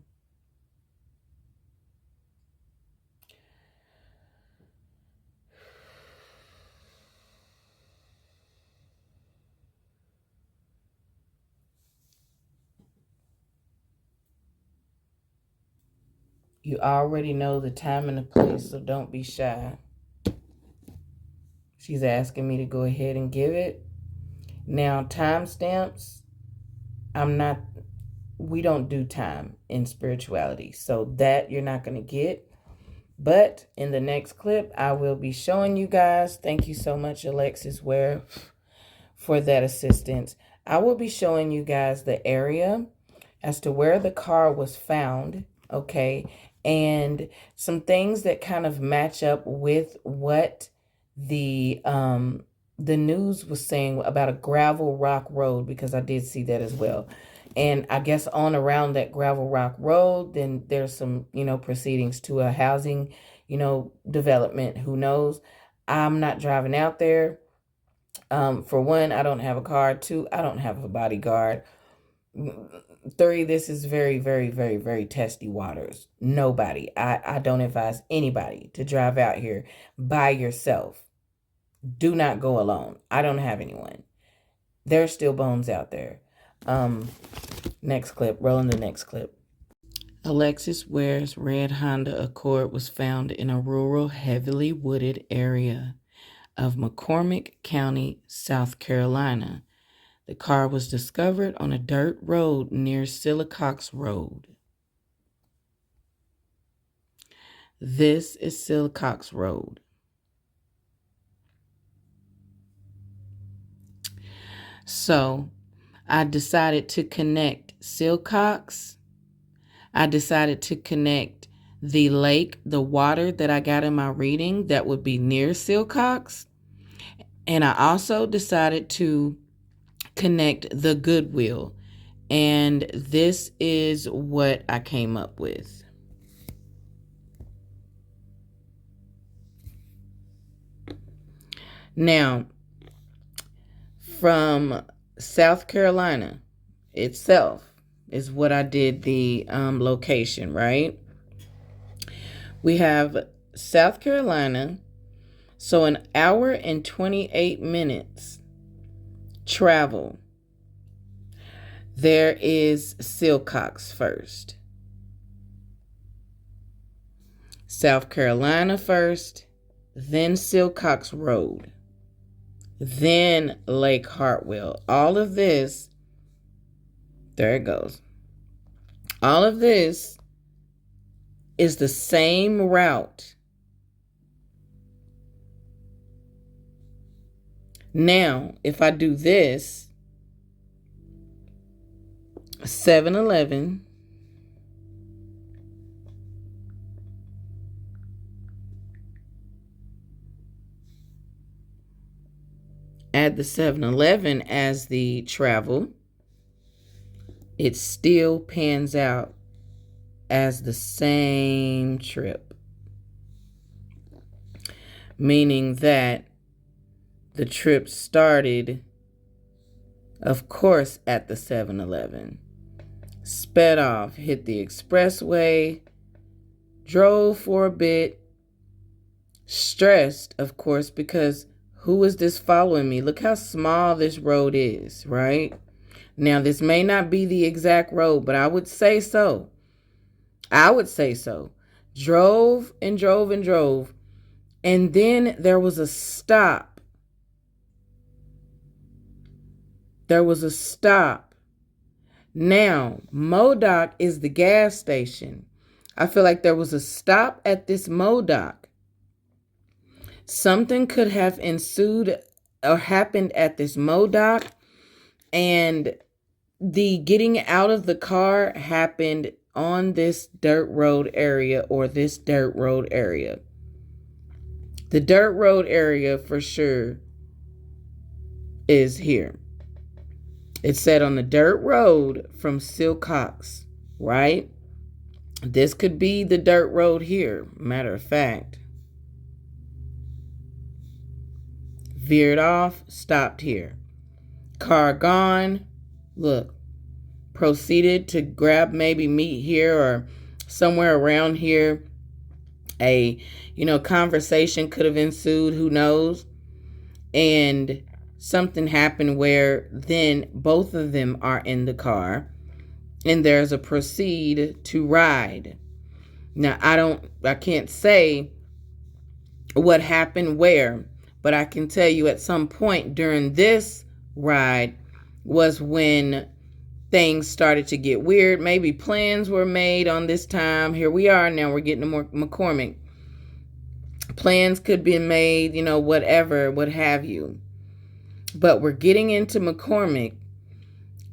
You already know the time and the place, so don't be shy. She's asking me to go ahead and give it. Now, timestamps, we don't do time in spirituality, so that you're not going to get. But in the next clip, I will be showing you guys. Thank you so much, Alexis Ware, for that assistance. I will be showing you guys the area as to where the car was found, okay? And some things that kind of match up with what the news was saying about a gravel rock road, because I did see that as well. And I guess on around that gravel rock road, then there's some, proceedings to a housing, development. Who knows? I'm not driving out there. For one, I don't have a car. Two, I don't have a bodyguard. Three, this is very, very, very, very testy waters. Nobody. I don't advise anybody to drive out here by yourself. Do not go alone. I don't have anyone. There's still bones out there. Next clip. Rolling the next clip. Alexis Ware's red Honda Accord was found in a rural, heavily wooded area of McCormick County, South Carolina. The car was discovered on a dirt road near Sillicox Road. This is Sillicox Road. So I decided to connect Sillicox. I decided to connect the lake, the water that I got in my reading that would be near Sillicox. And I also decided to connect the Goodwill. And this is what I came up with. Now, from South Carolina itself is what I did the location, right? We have South Carolina, so an hour and 28 minutes travel. There is Sillicox first. South Carolina first, then Sillicox Road, then Lake Hartwell. All of this, there it goes. All of this is the same route. Now, if I do this, 7-Eleven, add the 7-Eleven as the travel, it still pans out as the same trip. Meaning that the trip started, of course, at the 7-Eleven. Sped off, hit the expressway, drove for a bit, stressed, of course, because who is this following me? Look how small this road is, right? Now, this may not be the exact road, but I would say so. I would say so. Drove and drove and drove. And then there was a stop. There was a stop. Now, Modoc is the gas station. I feel like there was a stop at this Modoc. Something could have ensued or happened at this Modoc, and the getting out of the car happened on this dirt road area or this dirt road area. The dirt road area for sure is here. It said on the dirt road from Sillicox, right? This could be the dirt road here, matter of fact. Veered off, stopped here. Car gone. Look, proceeded to grab maybe meat here or somewhere around here. A, conversation could have ensued, who knows? And something happened where then both of them are in the car and there's a proceed to ride. Now, I can't say what happened where, but I can tell you at some point during this ride was when things started to get weird. Maybe plans were made on this time. Here we are now. We're getting to McCormick. Plans could be made, whatever, what have you. But we're getting into McCormick.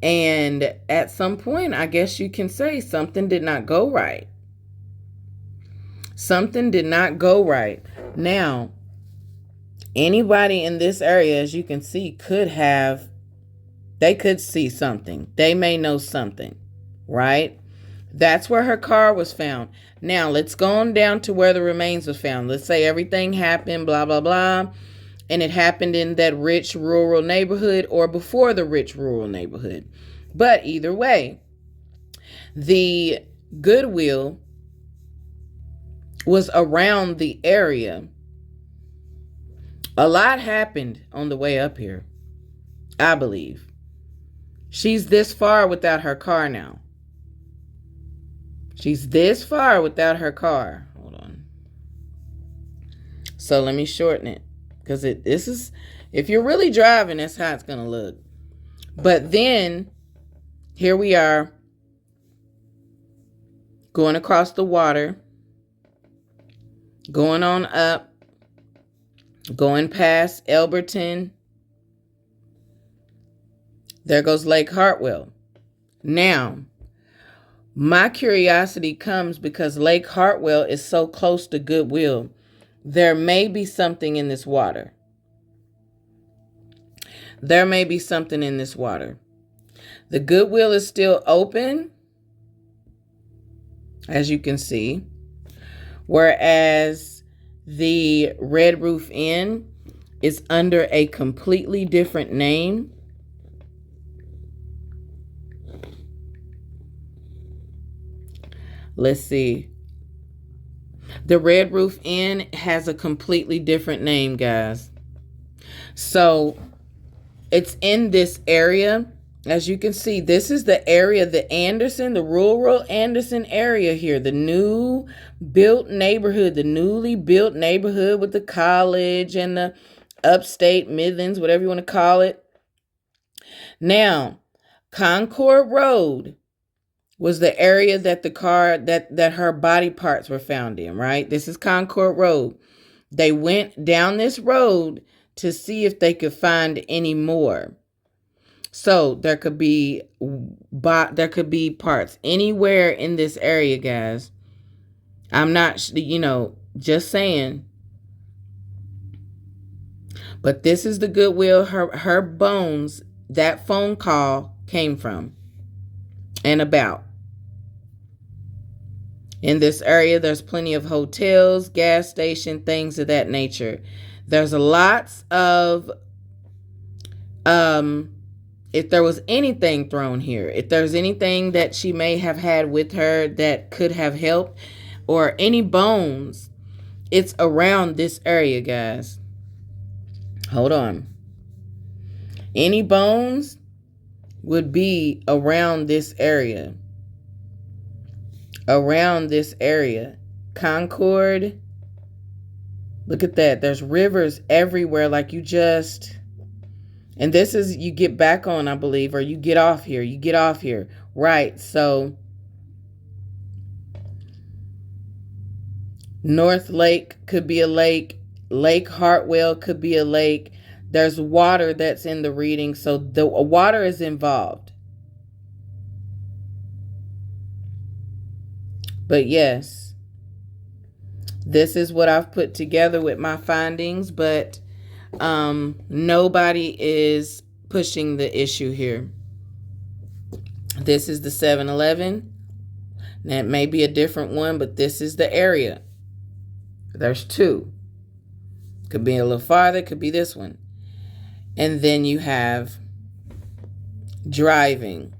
And at some point, I guess you can say something did not go right. Something did not go right. Now, anybody in this area, as you can see, they could see something. They may know something, right? That's where her car was found. Now, let's go on down to where the remains was found. Let's say everything happened, blah, blah, blah, and it happened in that rich rural neighborhood or before the rich rural neighborhood. But either way, the Goodwill was around the area. A lot happened on the way up here, I believe. She's this far without her car now. She's this far without her car. Hold on. So let me shorten it. Because this is, if you're really driving, that's how it's going to look. But then, here we are, going across the water, going on up, going past Elberton. There goes Lake Hartwell. Now, my curiosity comes because Lake Hartwell is so close to Goodwill. There may be something in this water. There may be something in this water. The Goodwill is still open, as you can see, whereas the Red Roof Inn is under a completely different name. Let's see. The Red Roof Inn has a completely different name, guys. So it's in this area. As you can see, this is the area, the Anderson, the rural Anderson area here, the new built neighborhood, the newly built neighborhood with the college and the upstate Midlands, whatever you want to call it. Now, Concord Road was the area that the car, that her body parts were found in, right? This is Concord Road. They went down this road to see if they could find any more. So there could be parts anywhere in this area, guys. I'm not, just saying. But this is the Goodwill her bones, that phone call came from and about. In this area, there's plenty of hotels, gas station, things of that nature. There's lots of, if there was anything thrown here, if there's anything that she may have had with her that could have helped, or any bones, it's around this area, guys. Hold on. Any bones would be around this area. Around this area. Concord. Look at that. There's rivers everywhere. Like you just... And this is, you get back on, I believe, or you get off here. You get off here. Right. So, North Lake could be a lake. Lake Hartwell could be a lake. There's water that's in the reading. So, the water is involved. But yes, this is what I've put together with my findings. But nobody is pushing the issue here. This is the 7-Eleven. That may be a different one, but this is the area. There's two. Could be a little farther, could be this one. And then you have driving.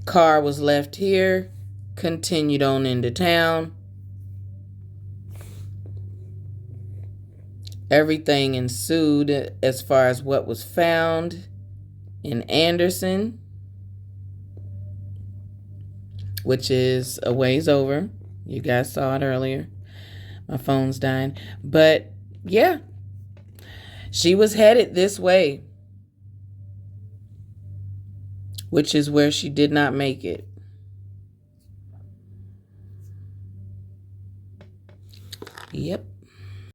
Car was left here, continued on into town. Everything ensued as far as what was found in Anderson, which is a ways over. You guys saw it earlier. My phone's dying. But yeah, she was headed this way, which is where she did not make it.